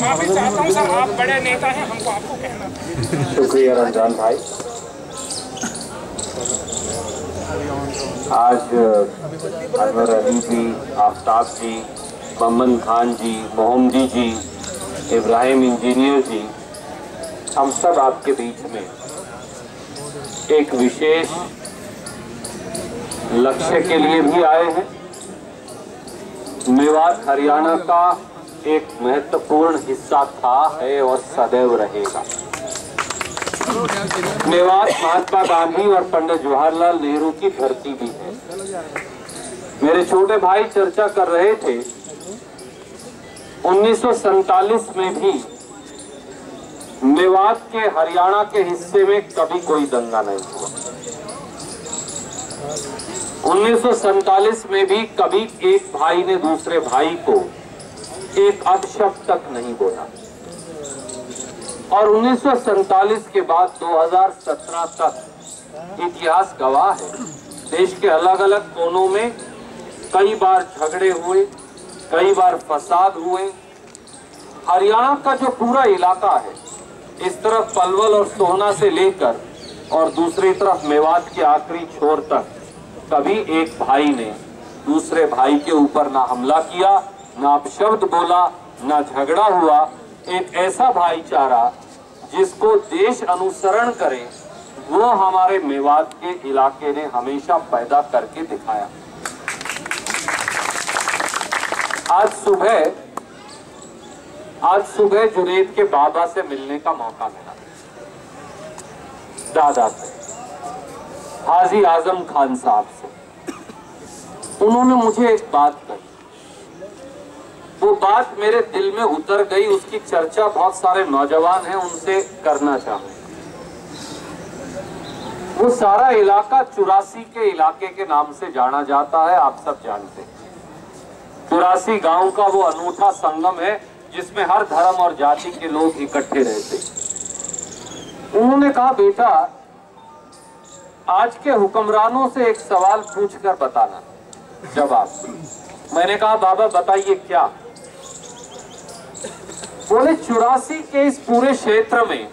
माफी चाहता हूँ सर, आप बड़े नेता हैं, हमको आपको कहना। शुक्रिया रमजान भाई। आज अनवर अली जी, आफ्ताब जी, ममन खान जी, मोहम्मदी जी, इब्राहिम इंजीनियर जी, हम सब आपके बीच में एक विशेष लक्ष्य के लिए भी आए हैं। मेवात हरियाणा का एक महत्वपूर्ण हिस्सा था, है और सदैव रहेगा। मेवात महात्मा गांधी और पंडित जवाहरलाल नेहरू की धरती भी है। मेरे छोटे भाई चर्चा कर रहे थे, 1947 में भी मेवात के हरियाणा के हिस्से में कभी कोई दंगा नहीं हुआ। 1947 में भी कभी एक भाई ने दूसरे भाई को एक अपशब्द तक नहीं बोला। और 1947 के बाद 2017 तक इतिहास गवाह है, देश के अलग अलग कोनों में कई बार झगड़े हुए, कई बार फसाद हुए। हरियाणा का जो पूरा इलाका है, इस तरफ पलवल और सोहना से लेकर और दूसरी तरफ मेवात के आखिरी छोर तक, कभी एक भाई ने दूसरे भाई के ऊपर ना हमला किया, ना अपशब्द बोला, ना झगड़ा हुआ। एक ऐसा भाईचारा जिसको देश अनुसरण करे, वो हमारे मेवात के इलाके ने हमेशा पैदा करके दिखाया। आज सुबह जुनैद के बाबा से मिलने का मौका मिला, दादा से, हाजी आजम खान साहब से। उन्होंने मुझे एक बात कही, वो बात मेरे दिल में उतर गई। उसकी चर्चा बहुत सारे नौजवान हैं, उनसे करना चाहूं। वो सारा इलाका 84 के इलाके के नाम से जाना जाता है, आप सब जानते हैं। 84 गांव का वो अनूठा संगम है जिसमें हर धर्म और जाति के लोग इकट्ठे रहते। उन्होंने कहा, बेटा आज के हुक्मरानों से एक सवाल पूछकर बताना जवाब। मैंने कहा, बाबा बताइए क्या? बोले, 84 के इस पूरे क्षेत्र में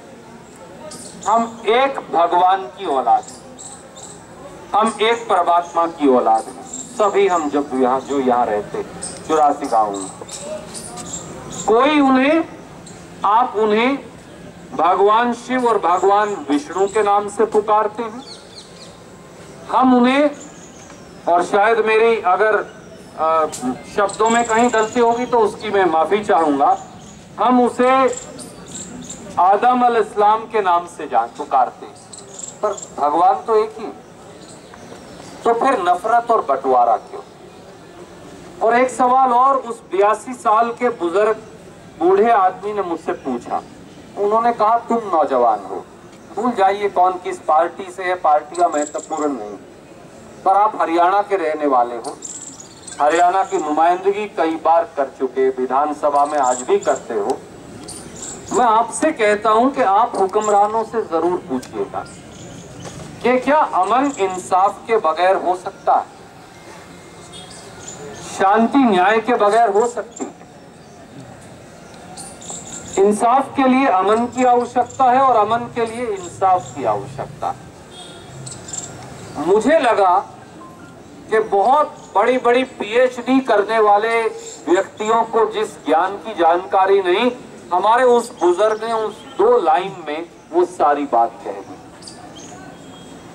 हम एक भगवान की औलाद हैं, हम एक परमात्मा की औलाद हैं, सभी हम जो यहाँ रहते 84 गाँव में। कोई उन्हें, आप उन्हें भगवान शिव और भगवान विष्णु के नाम से पुकारते हैं, हम उन्हें, और शायद मेरी अगर शब्दों में कहीं गलती होगी तो उसकी मैं माफी चाहूंगा, हम उसे आदम अलैहिस्सलाम के नाम से पुकारते हैं, पर भगवान तो एक ही। तो फिर नफरत और बंटवारा क्यों? और एक सवाल और, उस 82 साल के बुजुर्ग बूढ़े आदमी ने मुझसे पूछा। उन्होंने कहा, तुम नौजवान हो, भूल जाइए कौन किस पार्टी से है, पार्टियां महत्वपूर्ण नहीं, पर आप हरियाणा के रहने वाले हो, हरियाणा की नुमाइंदगी कई बार कर चुके, विधानसभा में आज भी करते हो। मैं आपसे कहता हूं कि आप हुक्मरानों से जरूर पूछिएगा कि क्या अमन इंसाफ के बगैर हो सकता है? शांति न्याय के बगैर हो सकती है? इंसाफ के लिए अमन की आवश्यकता है और अमन के लिए इंसाफ की आवश्यकता है। मुझे लगा कि बहुत बड़ी बड़ी पीएचडी करने वाले व्यक्तियों को जिस ज्ञान की जानकारी नहीं, हमारे उस बुजुर्ग ने उस 2 लाइन में वो सारी बात कह दी।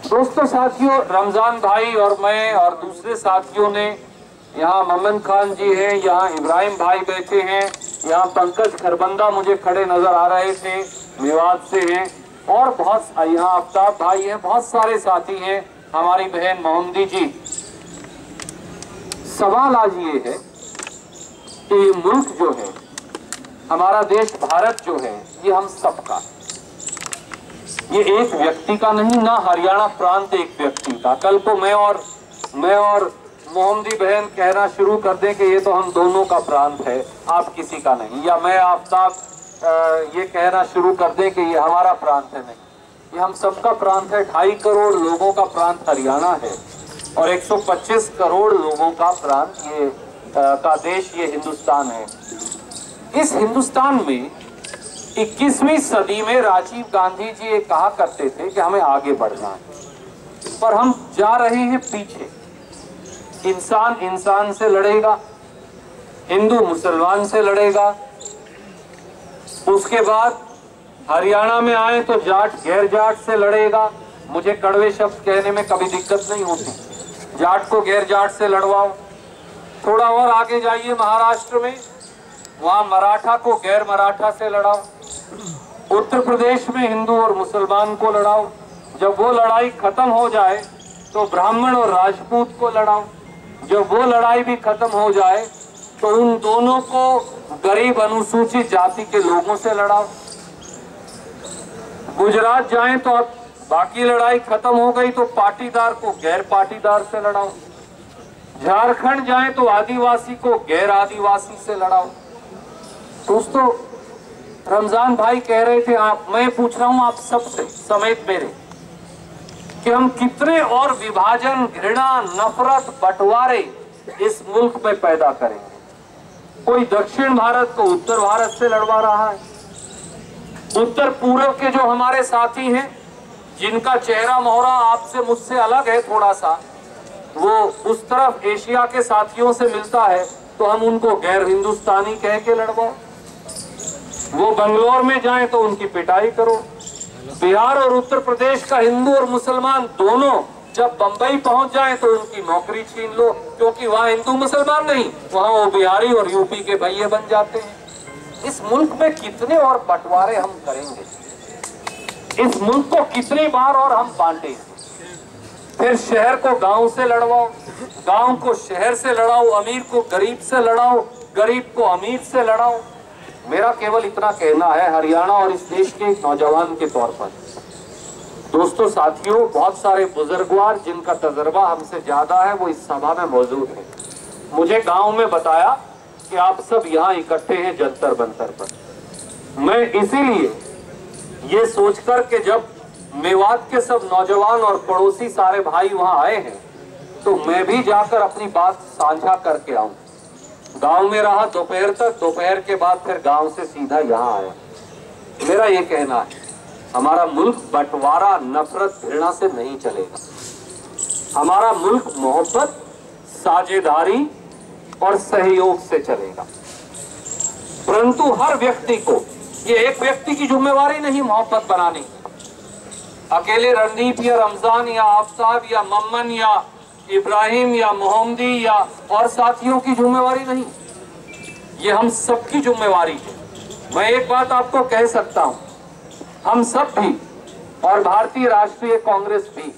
दोस्तों, साथियों, रमजान भाई और मैं और दूसरे साथियों ने, यहाँ ममन खान जी हैं, यहाँ इब्राहिम भाई बैठे हैं, यहाँ पंकज खरबंदा मुझे खड़े नजर आ रहे थे, मेवात से हैं, और बहुत यहाँ आफ्ताब भाई हैं, बहुत सारे साथी हैं, हमारी बहन मोहम्मदी जी। सवाल आज ये है कि ये मुल्क जो है, हमारा देश भारत जो है, ये हम सबका, ये एक व्यक्ति का नहीं, ना हरियाणा प्रांत एक व्यक्ति का। कल को मैं और मोहम्मदी बहन कहना शुरू कर दें कि ये तो हम दोनों का प्रांत है, आप किसी का नहीं, या मैं आफ्ताब ये कहना शुरू कर दें कि ये हमारा प्रांत है, नहीं, ये हम सबका प्रांत है। 2.5 करोड़ लोगों का प्रांत हरियाणा है और 125 करोड़ लोगों का प्रांत ये का देश ये हिंदुस्तान है। इस हिंदुस्तान में 21वीं सदी में राजीव गांधी जी ये कहा करते थे कि हमें आगे बढ़ना है, पर हम जा रहे हैं पीछे। इंसान इंसान से लड़ेगा, हिंदू मुसलमान से लड़ेगा, उसके बाद हरियाणा में आए तो जाट गैर जाट से लड़ेगा। मुझे कड़वे शब्द कहने में कभी दिक्कत नहीं होती, जाट को गैर जाट से लड़वाओ। थोड़ा और आगे जाइए महाराष्ट्र में, वहां मराठा को गैर मराठा से लड़ाओ। उत्तर प्रदेश में हिंदू और मुसलमान को लड़ाओ। जब वो लड़ाई खत्म हो जाए तो ब्राह्मण और राजपूत को लड़ाओ। जब वो लड़ाई भी खत्म हो जाए तो उन दोनों को गरीब अनुसूचित जाति के लोगों से लड़ाओ। गुजरात जाएं तो अब बाकी लड़ाई खत्म हो गई तो पाटीदार को गैर पाटीदार से लड़ाओ। झारखंड जाएं तो आदिवासी को गैर आदिवासी से लड़ाओ। दोस्तों, रमजान भाई कह रहे थे, मैं पूछ रहा हूं आप सबसे समेत मेरे, कि हम कितने और विभाजन, घृणा, नफरत, बंटवारे इस मुल्क में पैदा करेंगे। कोई दक्षिण भारत को उत्तर भारत से लड़वा रहा है। उत्तर पूर्व के जो हमारे साथी हैं, जिनका चेहरा मोहरा आपसे मुझसे अलग है थोड़ा सा, वो उस तरफ एशिया के साथियों से मिलता है तो हम उनको गैर हिंदुस्तानी कह के लड़वाओ। वो बंगलोर में जाएं तो उनकी पिटाई करो। बिहार और उत्तर प्रदेश का हिंदू और मुसलमान दोनों जब बंबई पहुंच जाएं तो उनकी नौकरी छीन लो, क्योंकि वहां हिंदू मुसलमान नहीं, वहां वो बिहारी और यूपी के भैये बन जाते हैं। इस मुल्क में कितने और बंटवारे हम करेंगे, इस मुल्क को कितनी बार और हम बांटेंगे। फिर शहर को गांव से लड़वाओ, गांव को शहर से लड़ाओ, अमीर को गरीब से लड़ाओ, गरीब को अमीर से लड़ाओ। मेरा केवल इतना कहना है हरियाणा और इस देश के एक नौजवान के तौर पर, दोस्तों साथियों, बहुत सारे बुजुर्गवार जिनका तजर्बा हमसे ज्यादा है वो इस सभा में मौजूद है। मुझे गांव में बताया कि आप सब यहाँ इकट्ठे हैं जंतर मंतर पर। मैं इसीलिए ये सोचकर कि जब मेवात के सब नौजवान और पड़ोसी सारे भाई वहां आए हैं तो मैं भी जाकर अपनी बात साझा करके आऊं। गांव में रहा दोपहर तक, दोपहर के बाद फिर गांव से सीधा यहाँ आया। मेरा ये कहना है, हमारा मुल्क बंटवारा, नफरत, घृणा से नहीं चलेगा। हमारा मुल्क मोहब्बत, साझेदारी और सहयोग से चलेगा। परंतु हर व्यक्ति को, ये एक व्यक्ति की जिम्मेवारी नहीं मोहब्बत बनाने की। अकेले रणदीप या रमजान या आफ्ताब या मम्मन या इब्राहिम या मोहम्मदी या और साथियों की जिम्मेवारी नहीं, ये हम सबकी जिम्मेवारी है। मैं एक बात आपको कह सकता हूं, हम सब भी और भारतीय राष्ट्रीय कांग्रेस भी,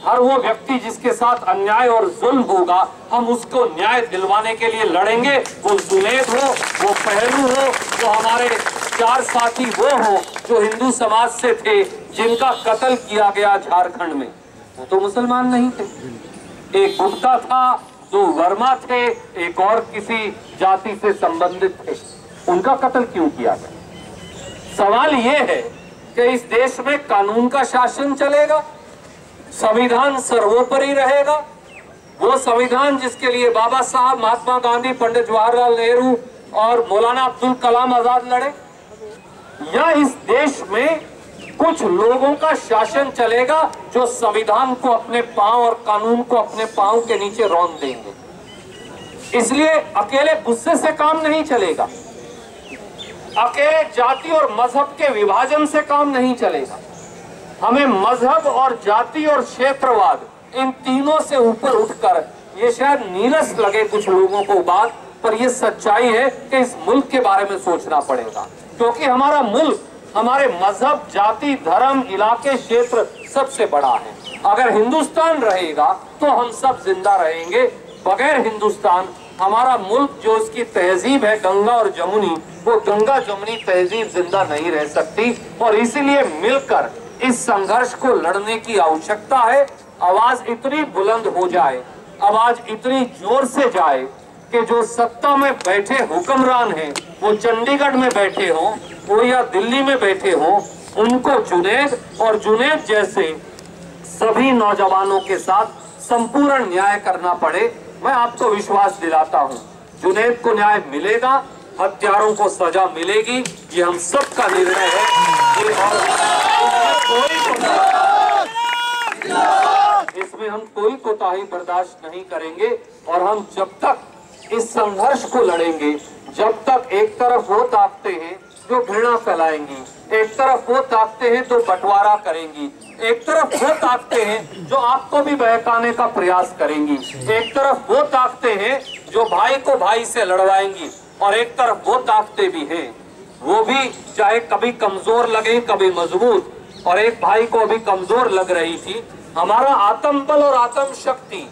हर वो व्यक्ति जिसके साथ अन्याय और जुल्म होगा हम उसको न्याय दिलवाने के लिए लड़ेंगे। वो जुनैद हो, वो पहलू हो, वो हमारे चार साथी वो हो जो हिंदू समाज से थे जिनका कत्ल किया गया झारखंड में। वो तो मुसलमान नहीं थे, एक गुप्ता था, दो वर्मा थे, एक और किसी जाति से संबंधित थे। उनका कत्ल क्यों किया गया? सवाल ये है कि इस देश में कानून का शासन चलेगा, संविधान सर्वोपरि रहेगा, वो संविधान जिसके लिए बाबा साहब, महात्मा गांधी, पंडित जवाहरलाल नेहरू और मौलाना अब्दुल कलाम आजाद लड़े, या इस देश में कुछ लोगों का शासन चलेगा जो संविधान को अपने पांव और कानून को अपने पांव के नीचे रौंद देंगे। इसलिए अकेले गुस्से से काम नहीं चलेगा, अकेले जाति और मजहब के विभाजन से काम नहीं चलेगा। हमें मजहब और जाति और क्षेत्रवाद, इन तीनों से ऊपर उठकर, ये शायद नीरस लगे कुछ लोगों को बात, पर यह सच्चाई है कि इस मुल्क के बारे में सोचना पड़ेगा, क्योंकि हमारा मुल्क हमारे मजहब, जाति, धर्म, इलाके, क्षेत्र सबसे बड़ा है। अगर हिंदुस्तान रहेगा तो हम सब जिंदा रहेंगे। बगैर हिंदुस्तान हमारा मुल्क जो इसकी तहजीब है गंगा और जमुनी, वो गंगा जमुनी तहजीब जिंदा नहीं रह सकती। और इसीलिए मिलकर इस संघर्ष को लड़ने की आवश्यकता है। आवाज इतनी बुलंद हो जाए, आवाज इतनी जोर से जाए कि जो सत्ता में बैठे हुक्मरान हैं, वो चंडीगढ़ में बैठे हों, वो या दिल्ली में बैठे हों, उनको जुनैद और जुनैद जैसे सभी नौजवानों के साथ संपूर्ण न्याय करना पड़े। मैं आपको विश्वास दिलाता हूं, जुनैद को न्याय मिलेगा, हत्यारों को सजा मिलेगी। ये हम सबका निर्णय है इसमें हम कोई कोताही बर्दाश्त नहीं करेंगे। और हम जब तक इस संघर्ष को लड़ेंगे, जब तक एक तरफ वो ताकते हैं जो घृणा फैलाएंगी, एक तरफ वो ताकते हैं जो बंटवारा करेंगी, एक तरफ वो ताकते हैं जो आपको भी बहकाने का प्रयास करेंगी, एक तरफ वो ताकते हैं जो भाई को भाई से लड़वाएंगी, और एक तरफ वो ताकते भी हैं, वो भी चाहे कभी कमजोर लगे कभी मजबूत। और एक भाई को अभी कमजोर लग रही थी। हमारा आत्म बल और आत्म शक्ति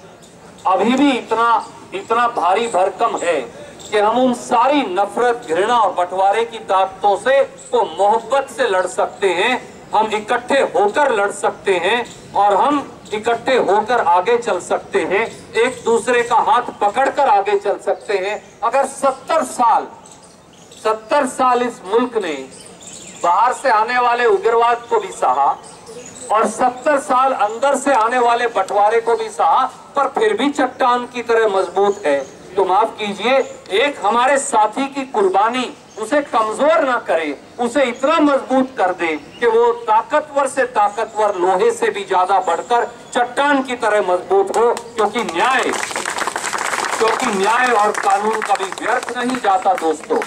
अभी भी इतना भारी भरकम है कि हम उन सारी नफरत, घृणा और बंटवारे की ताकतों से वो मोहब्बत से लड़ सकते हैं। हम इकट्ठे होकर लड़ सकते हैं और हम इकट्ठे होकर आगे चल सकते हैं, एक दूसरे का हाथ पकड़कर आगे चल सकते हैं। अगर 70 साल इस मुल्क ने बाहर से आने वाले उग्रवाद को भी सहा और 70 साल अंदर से आने वाले बंटवारे को भी सहा, पर फिर भी चट्टान की तरह मजबूत है, तो माफ कीजिए, एक हमारे साथी की कुर्बानी उसे कमजोर ना करे, उसे इतना मजबूत कर दे कि वो ताकतवर से ताकतवर, लोहे से भी ज्यादा बढ़कर चट्टान की तरह मजबूत हो। क्योंकि न्याय और कानून कभी व्यर्थ नहीं जाता दोस्तों,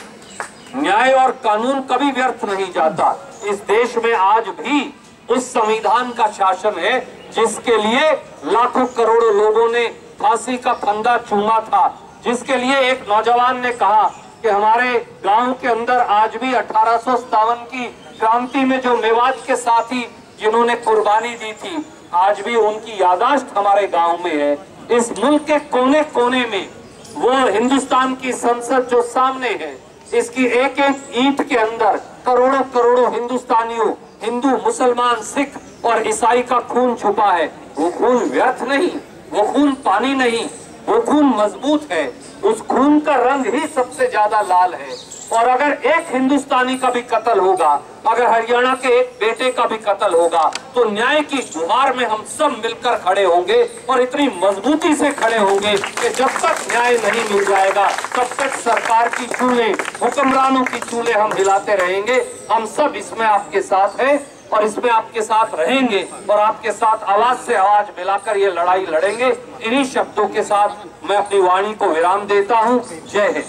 न्याय और कानून कभी व्यर्थ नहीं जाता। इस देश में आज भी उस संविधान का शासन है जिसके लिए लाखों करोड़ों लोगों ने फांसी का फंदा चूमा था, जिसके लिए एक नौजवान ने कहा कि हमारे गांव के अंदर आज भी 1857 की क्रांति में जो मेवात के साथी जिन्होंने कुर्बानी दी थी, आज भी उनकी यादाश्त हमारे गांव में है। इस मुल्क के कोने कोने में वो हिंदुस्तान की संसद जो सामने है, इसकी एक एक ईंट के अंदर करोड़ों करोड़ों हिंदुस्तानियों, हिंदू, मुसलमान, सिख और ईसाई का खून छुपा है। वो खून व्यर्थ नहीं, वो खून पानी नहीं, वो खून मजबूत है। उस खून का रंग ही सबसे ज्यादा लाल है। और अगर एक हिंदुस्तानी का भी कत्ल होगा, अगर हरियाणा के एक बेटे का भी कत्ल होगा, तो न्याय की गुहार में हम सब मिलकर खड़े होंगे और इतनी मजबूती से खड़े होंगे कि जब तक न्याय नहीं मिल जाएगा तब तक सरकार की चूल्हे, हुक्मरानों की चूल्हे हम हिलाते रहेंगे। हम सब इसमें आपके साथ हैं और इसमें आपके साथ रहेंगे और आपके साथ आवाज से आवाज मिलाकर ये लड़ाई लड़ेंगे। इन्हीं शब्दों के साथ मैं अपनी वाणी को विराम देता हूँ। जय हिंद।